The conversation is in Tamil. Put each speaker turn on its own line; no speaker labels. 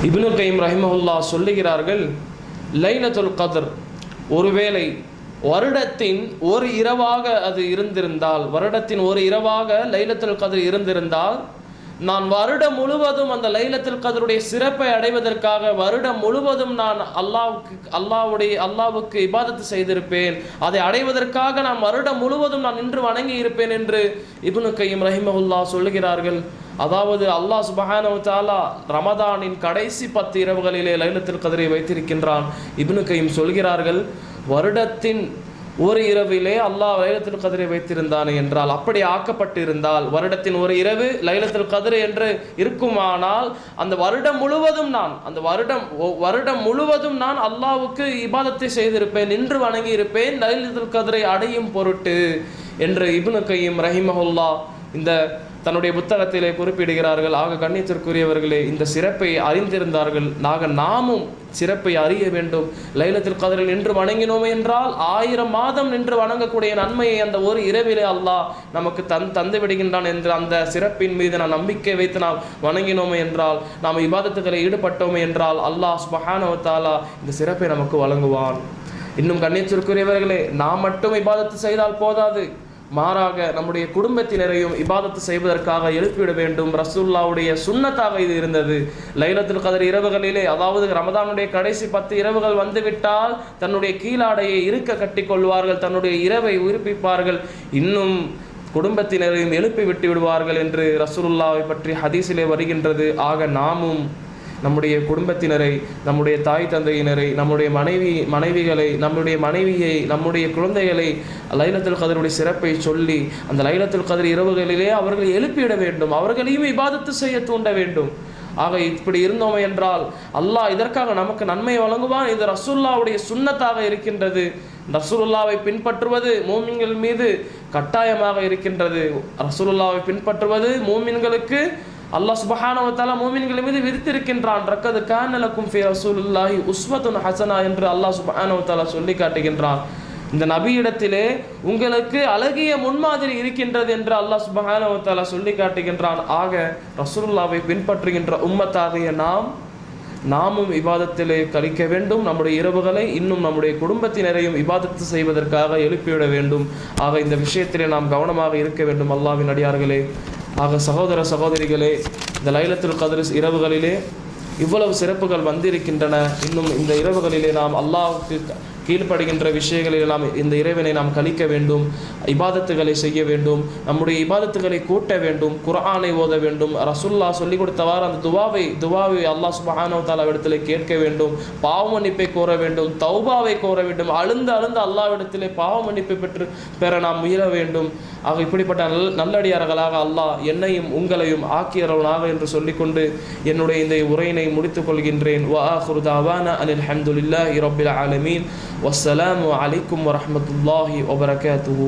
இப்னு கைம் ரஹிமஹுல்லா சொல்லுகிறார்கள், லைலத்துல் கத்ர் ஒருவேளை வருடத்தின் ஒரு இரவாக அது இருந்திருந்தால், வருடத்தின் ஒரு இரவாக லைலத்துல் கத்ர் இருந்திருந்தால், நான் வருடம் முழுவதும் அந்த லைலத்துல் கத்ருடைய சிறப்பை அடைவதற்காக வருடம் முழுவதும் நான் அல்லாஹ்வுக்கு இபாதத்து செய்திருப்பேன். அதை அடைவதற்காக நான் வருடம் முழுவதும் நான் நின்று வணங்கி இருப்பேன் என்று இப்னு கைம் ரஹிமஹுல்லா சொல்லுகிறார்கள். அதாவது அல்லாஹ் சுப்ஹானஹு வ தஆலா ரமதானின் கடைசி 10 இரவுகளிலே லைலத்துல் கத்ரை வைத்திருக்கின்றான். இப்னு கைம் சொல்கிறார்கள், வருடத்தின் ஒரு இரவிலே அல்லாஹ் லைலத்துல் கத்ரை வைத்திருந்தானே என்றால், அப்படி ஆக்கப்பட்டு இருந்தால், வருடத்தின் ஒரு இரவு லைலத்துல் கத்ர் என்று இருக்குமானால், அந்த வருடம் முழுவதும் நான் அல்லாஹ்வுக்கு இபாதத்தை செய்திருப்பேன், நின்று வணங்கி இருப்பேன் லைலத்துல் கத்ரை அடையும் பொருட்டு என்று இப்னு கைம் ரஹிமஹுல்லா இந்த தன்னுடைய புத்தகத்திலே குறிப்பிடுகிறார்கள். ஆக கண்ணியத்திற்குரியவர்களே, இந்த சிறப்பை அறிந்திருந்தார்கள். நாமும் சிறப்பை அறிய வேண்டும். லைலத்துல் கத்ரில் நின்று வணங்கினோமே என்றால் 1000 மாதம் நின்று வணங்கக்கூடிய நன்மையை அந்த ஒரு இரவிலே அல்லாஹ் நமக்கு தந்து விடுகின்றான் என்று அந்த சிறப்பின் மீது நாம் நம்பிக்கை வைத்து நாம் வணங்கினோமே என்றால், நாம் இபாதத்துக்களை ஈடுபட்டோமே என்றால் அல்லாஹ் சுப்ஹானஹு வ தஆலா இந்த சிறப்பை நமக்கு வழங்குவான். இன்னும் கண்ணியத்திற்குரியவர்களே, நாம் மட்டும் இபாதத்து செய்தால் போதாது, மாறாக நம்முடைய குடும்பத்தினரையும் இபாதத்து செய்வதற்காக எழுப்பிவிட வேண்டும். ரசூலுல்லாஹ்வுடைய சுன்னத்தாக இது இருந்தது. லைலத்துல் கத்ர் இரவுகளிலே, அதாவது ரமதானுடைய கடைசி 10 இரவுகள் வந்துவிட்டால் தன்னுடைய கீழாடையை இருக்க கட்டி கொள்வார்கள், தன்னுடைய இரவை உயிர்ப்பிப்பார்கள், இன்னும் குடும்பத்தினரையும் எழுப்பி விட்டு விடுவார்கள் என்று ரசூலுல்லாஹை பற்றி ஹதீஸிலே வருகின்றது. ஆக நாமும் நம்முடைய குடும்பத்தினரை, நம்முடைய தாய் தந்தையினரை, நம்முடைய மனைவிகளை, நம்முடைய மனைவியை, நம்முடைய குழந்தைகளை லைலத்துல் கத்ருடைய சிறப்பை சொல்லி அந்த லைலத்துல் கத்ர் இரவுகளிலே அவர்களை எழுப்பிவிட வேண்டும், அவர்களையும் இபாதத்து செய்ய தூண்ட வேண்டும். ஆக இப்படி இருந்தோம் என்றால் அல்லாஹ் இதற்காக நமக்கு நன்மை வழங்குவான். இது ரசூலுல்லாஹ்வுடைய சுன்னத்தாக இருக்கின்றது. ரசூலுல்லாஹ்வை பின்பற்றுவது மூமின்கள் மீது கட்டாயமாக இருக்கின்றது. ரசூலுல்லாஹ்வை பின்பற்றுவது மூமின்களுக்கு அல்லாஹ் சுப்ஹானஹு வ தஆலா மூமின்கள் மீது விதித்திருக்கின்றான். ரக்கத் கான லக்கும் ஃபீ ரசூலில்லாஹி உஸ்வத்துன் ஹஸனா என்று அல்லாஹ் சுப்ஹானஹு வ தஆலா சொல்லி காட்டுகின்றான். இந்த நபியிடத்திலே உங்களுக்கு அழகிய முன்மாதிரி இருக்கின்றது என்று அல்லாஹ் சுப்ஹானஹு வ தஆலா சொல்லி காட்டுகின்றான். ஆக ரசூலுல்லாஹ்வை பின்பற்றுகின்ற உம்மத்தாகிய நாமும் இபாதத்திலே கழிக்க வேண்டும். நம்முடைய இரவுகளை இன்னும் நம்முடைய குடும்பத்தினரையும் இபாதத்து செய்வதற்காக எழுப்பிவிட வேண்டும். ஆக இந்த விஷயத்திலே நாம் கவனமாக இருக்க வேண்டும் அல்லாஹ்வின் அடியார்களே. ஆக சகோதர சகோதரிகளே, இந்த லைலத்துல் கத்ர் இரவுகளிலே இவ்வளவு சிறப்புகள் வந்திருக்கின்றன. இன்னும் இந்த இரவுகளிலே நாம் அல்லாஹ்வுக்கு கீழ்ப்படுகின்ற விஷயங்களில் நாம் இந்த இறைவனை நாம் கழிக்க வேண்டும், இபாதத்துகளை செய்ய வேண்டும், நம்முடைய இபாதத்துகளை கூட்ட வேண்டும், குர்ஆனை ஓத வேண்டும், ரசூலுல்லாஹ் சொல்லிக் கொடுத்தவாறு அந்த துவாவை அல்லாஹ் சுப்ஹானஹு வ தஆலா இடத்திலே கேட்க வேண்டும், பாவ மன்னிப்பை கோர வேண்டும், தௌபாவை கோர வேண்டும், அழுந்து அல்லாஹ்விடத்திலே பாவ மன்னிப்பை பெற நாம் முயல வேண்டும். ஆக இப்படிப்பட்ட நல்லடியார்களாக அல்லாஹ் என்னையும் உங்களையும் ஆக்கியவர்களாக என்று சொல்லிக்கொண்டு என்னுடைய இந்த உரையினை முடித்துக் கொள்கின்றேன். வ ஆகிரு தஅவானா அனில் ஹம்துலில்லாஹி ரப்பில் ஆலமீன். வஸ்ஸலாமு அலைக்கும் வரஹ்மத்துல்லாஹி வபரகாத்துஹு.